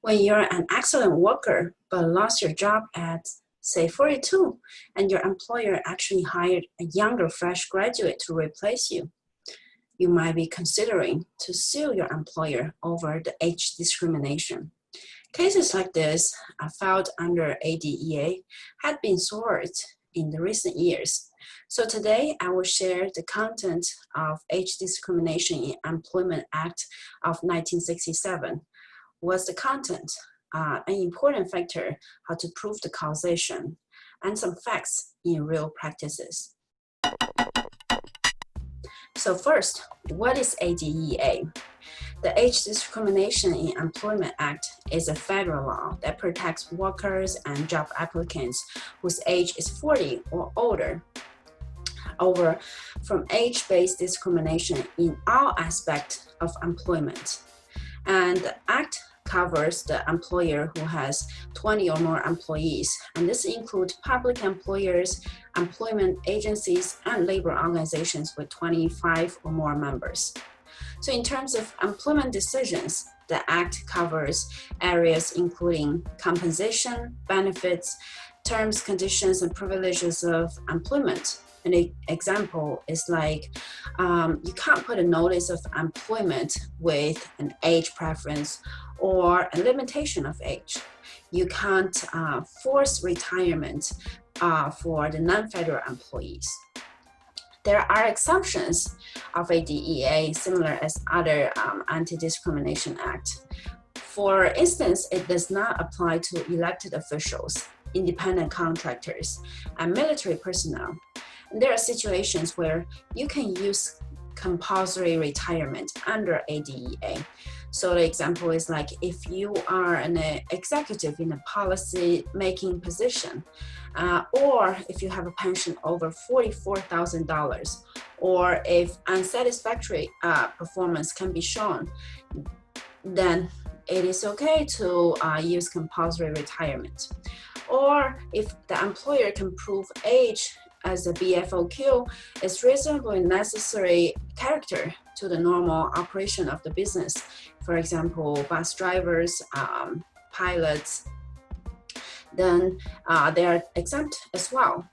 When you're an excellent worker but lost your job at, say, 42, and your employer actually hired a younger fresh graduate to replace you, you might be considering to sue your employer over the age discrimination. Cases like this are filed under ADEA had been soared in the recent years. So today I will share the content of Age Discrimination in Employment Act of 1967. What's the content? An important factor, how to prove the causation, and some facts in real practices. So first, what is ADEA? The Age Discrimination in Employment Act is a federal law that protects workers and job applicants whose age is 40 or older from age-based discrimination in all aspects of employment. And the act covers the employer who has 20 or more employees, and this includes public employers, employment agencies, and labor organizations with 25 or more members. So in terms of employment decisions, the act covers areas including compensation, benefits, terms, conditions, and privileges of employment. An example is like you can't put a notice of employment with an age preference or a limitation of age. You can't force retirement for the non-federal employees. There are exceptions of ADEA similar as other Anti-Discrimination Act. For instance, it does not apply to elected officials, independent contractors, and military personnel. And there are situations where you can use compulsory retirement under ADEA. So the example is like if you are an executive in a policy-making position, or if you have a pension over $44,000, or if unsatisfactory performance can be shown, then it is okay to use compulsory retirement. Or if the employer can prove age as a BFOQ is reasonably necessary character to the normal operation of the business. For example, bus drivers, pilots, then they are exempt as well.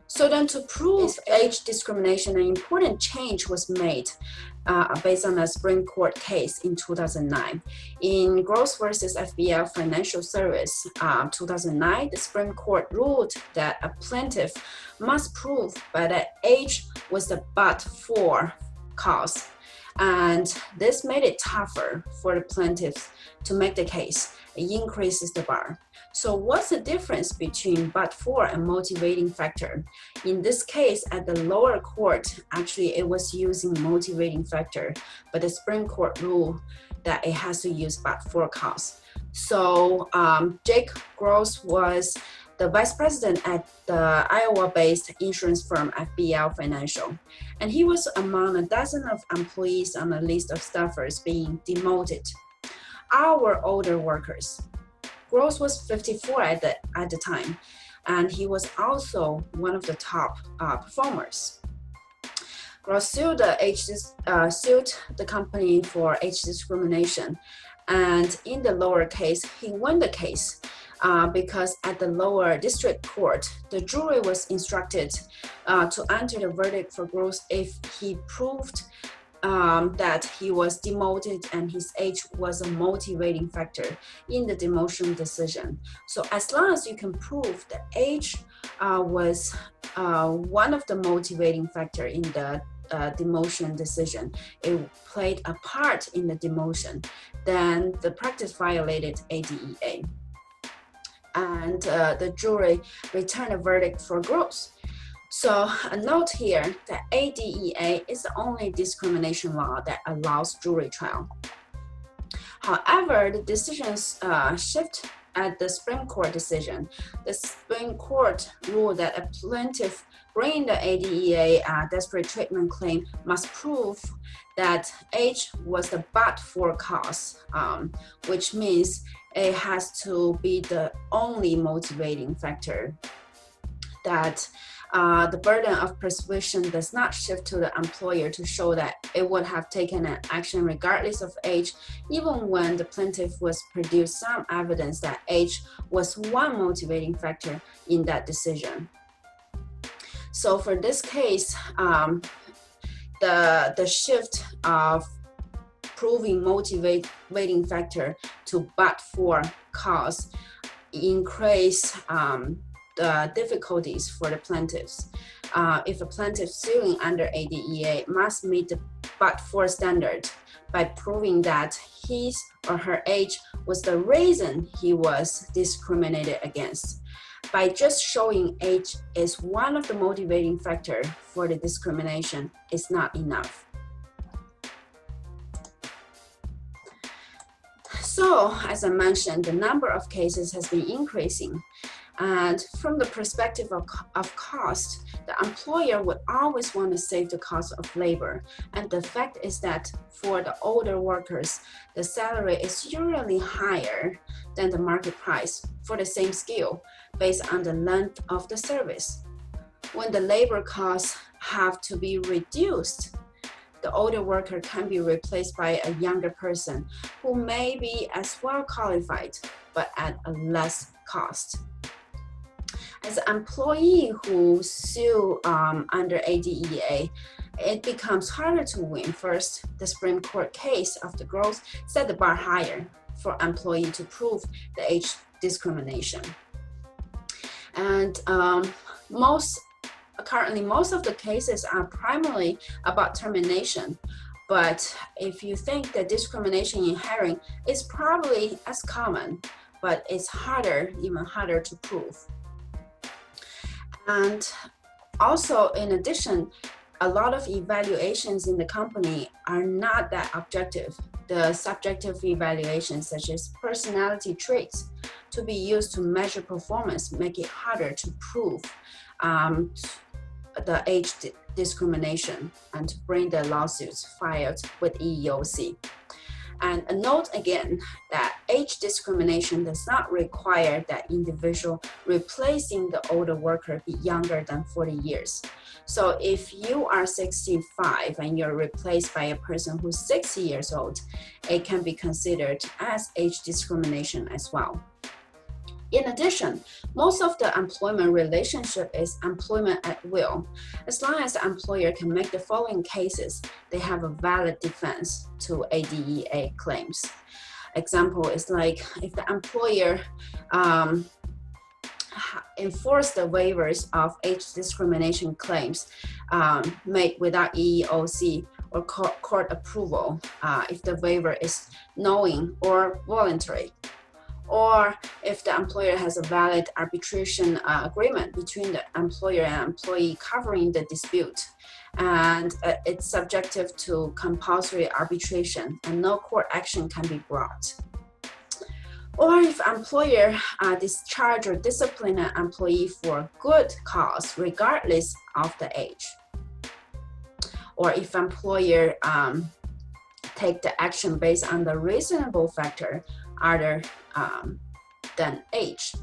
So then to prove age discrimination, an important change was made based on a Supreme Court case in 2009. In Gross versus FBL Financial Service 2009, the Supreme Court ruled that a plaintiff must prove that age was the but-for cause. And this made it tougher for the plaintiffs to make the case. It increases the bar. So what's the difference between but-for and motivating factor? In this case, at the lower court, actually it was using motivating factor, but the Supreme Court ruled that it has to use but-for cause. So Jake Gross was the vice president at the Iowa-based insurance firm FBL Financial, and he was among a dozen of employees on a list of staffers being demoted. Our older workers. Gross was 54 at the time, and he was also one of the top performers. Gross sued the company for age discrimination, and in the lower case, he won the case because at the lower district court, the jury was instructed to enter the verdict for Gross if he proved that he was demoted and his age was a motivating factor in the demotion decision. So as long as you can prove that age was one of the motivating factor in the demotion decision, it played a part in the demotion, then the practice violated ADEA. And the jury returned a verdict for Gross. So a note here that ADEA is the only discrimination law that allows jury trial. However, the decisions shift at the Supreme Court decision. The Supreme Court ruled that a plaintiff bringing the ADEA desperate treatment claim must prove that age was the but-for cause, which means it has to be the only motivating factor that the burden of persuasion does not shift to the employer to show that it would have taken an action regardless of age, even when the plaintiff was produced some evidence that age was one motivating factor in that decision. So for this case, the shift of proving motivating factor to but-for cause increase the difficulties for the plaintiffs. If a plaintiff suing under ADEA must meet the but-for standard by proving that his or her age was the reason he was discriminated against. By just showing age is one of the motivating factors for the discrimination is not enough. So, as I mentioned, the number of cases has been increasing. And from the perspective of cost, the employer would always want to save the cost of labor. And the fact is that for the older workers, the salary is usually higher than the market price for the same skill based on the length of the service. When the labor costs have to be reduced, the older worker can be replaced by a younger person who may be as well qualified, but at a less cost. As an employee who sue under ADEA, it becomes harder to win. First, the Supreme Court case of the Gross set the bar higher for employee to prove the age discrimination. And currently, most of the cases are primarily about termination. But if you think that discrimination in hiring is probably as common, but it's harder, even harder to prove. And also, in addition, a lot of evaluations in the company are not that objective. The subjective evaluations, such as personality traits, to be used to measure performance, make it harder to prove the age discrimination and to bring the lawsuits filed with EEOC. And a note again that age discrimination does not require that individual replacing the older worker be younger than 40 years. So if you are 65 and you're replaced by a person who's 60 years old, it can be considered as age discrimination as well. In addition, most of the employment relationship is employment at will. As long as the employer can make the following cases, they have a valid defense to ADEA claims. Example is like if the employer enforce the waivers of age discrimination claims made without EEOC or court approval, if the waiver is knowing or voluntary. Or if the employer has a valid arbitration agreement between the employer and employee covering the dispute, and it's subjective to compulsory arbitration and no court action can be brought. Or if employer discharge or discipline an employee for good cause, regardless of the age. Or if employer take the action based on the reasonable factor other than age.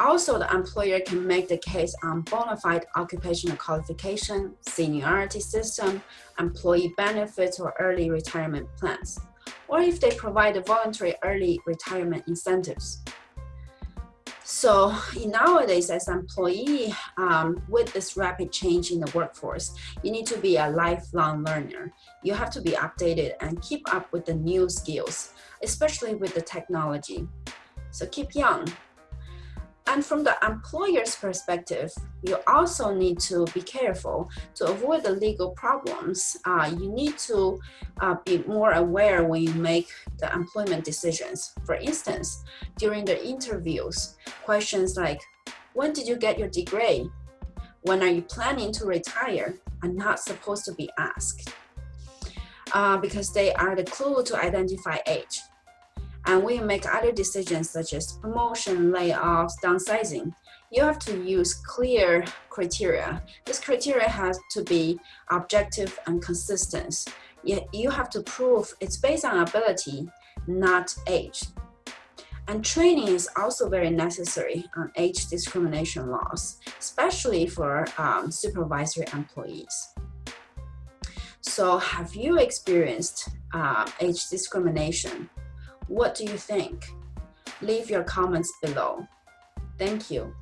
Also, the employer can make the case on bona fide occupational qualification, seniority system, employee benefits, or early retirement plans, or if they provide a voluntary early retirement incentives. So nowadays, as an employee, with this rapid change in the workforce, you need to be a lifelong learner. You have to be updated and keep up with the new skills, especially with the technology. So keep young. And from the employer's perspective, you also need to be careful to avoid the legal problems. You need to be more aware when you make the employment decisions. For instance, during the interviews, questions like, when did you get your degree? When are you planning to retire? Are not supposed to be asked because they are the clue to identify age. And when you make other decisions such as promotion, layoffs, downsizing, you have to use clear criteria. This criteria has to be objective and consistent. You have to prove it's based on ability, not age. And training is also very necessary on age discrimination laws, especially for supervisory employees. So have you experienced age discrimination? What do you think? Leave your comments below. Thank you.